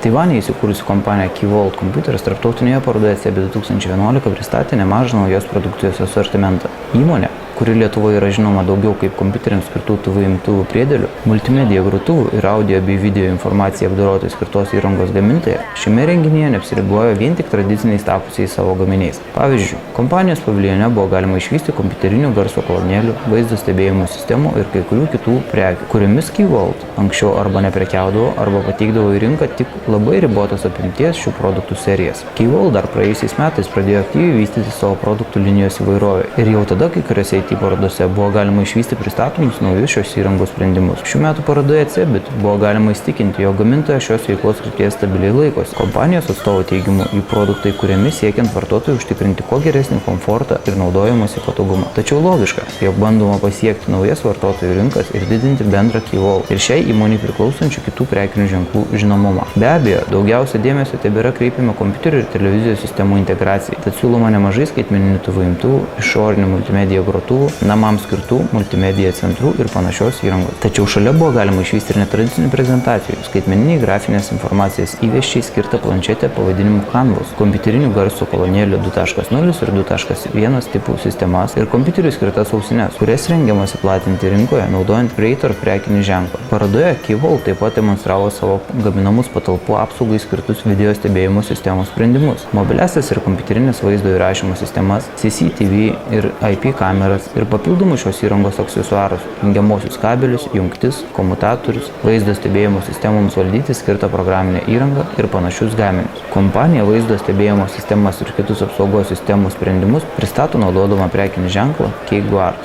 Taivane įsikūrusi kompanija Keyvolt Computers tarptautinėje parodoje CEBI 2011 pristatė nemažą naujos produkcijos asortimentą. Įmonė, kuri Lietuvoje yra žinoma daugiau kaip kompiuteriams skirtų TV imtuvų priedėlių, multimedija grotuvų ir audio bei video informacijai apdoroti skirtos įrangos gamintoja, šiame renginyje neapsiribojo vien tik tradiciniais tapusiais savo gaminiais. Pavyzdžiui, kompanijos paviljone buvo galima išvysti kompiuterinių garso kolonėlių, vaizdo stebėjimo sistemų ir kai kurių kitų prekių, kuriomis Keyvolt anksčiau arba neprekiaudavo, arba pateikdavo į rinką tik labai ribotos apimties šių produktų serijas. Keyvolt dar praėjusiais metais pradėjo aktyviai vystyti savo produktų linijos įvairovę ir jau tada kai kuriuose IT parodose buvo galima išvysti pristatomus naujus šios įrangos sprendimus. Šių metų parodoje CEBI buvo galima įsitikinti, jog gamintoja šios veiklos krypties stabiliai laikosi. Kompanijos atstovo teigimu, jų produktai kuriami siekiant vartotojui užtikrinti kuo geresnį komfortą ir naudojimosi patogumą. Tačiau logiška, jog bandoma pasiekti naujas vartotojų rinkas ir didinti bendrą Keyvolt ir šiai įmonei priklausančių kitų prekinių ženklų žinomumą. Be abejo, daugiausia dėmesio tebėra kreipiama kompiuterių ir televizijos sistemų integracijai, tad siūloma nemažai skaitmeninių TV imtuvų, išorinių multimedija grotuvų, namams skirtų multimedija centrų ir panašios įrangos. Tačiau šalia buvo galima išvysti ir netradicinių prezentacijų, skaitmeniniai grafinės informacijos įvesčiai skirtą planšetę pavadinimu Canvas, kompiuterinių garso kolonėlių 2.0 ir 2.1 tipų sistemas ir kompiuterių skirtas ausines, kurias rengiamasi platinti rinkoje, naudojant Creator prekinį ženklą. Parodoje Keyvolt taip pat demonstravo savo gaminamus patalpų apsaugai skirtus video stebėjimo sistemos sprendimus, mobiliasias ir kompiuterinės vaizdo įrašymo sistemas, CCTV ir IP kameras ir papildomų šios įrangos aksesuarus, jungiamuosius kabelius, jungtis, komutatorius, vaizdo stebėjimo sistemoms valdyti skirtą programinę įrangą ir panašius gaminius. Kompanija vaizdo stebėjimo sistemas ir kitus apsaugos sistemų sprendimus pristato naudodama prekinį ženklą KeyGuard.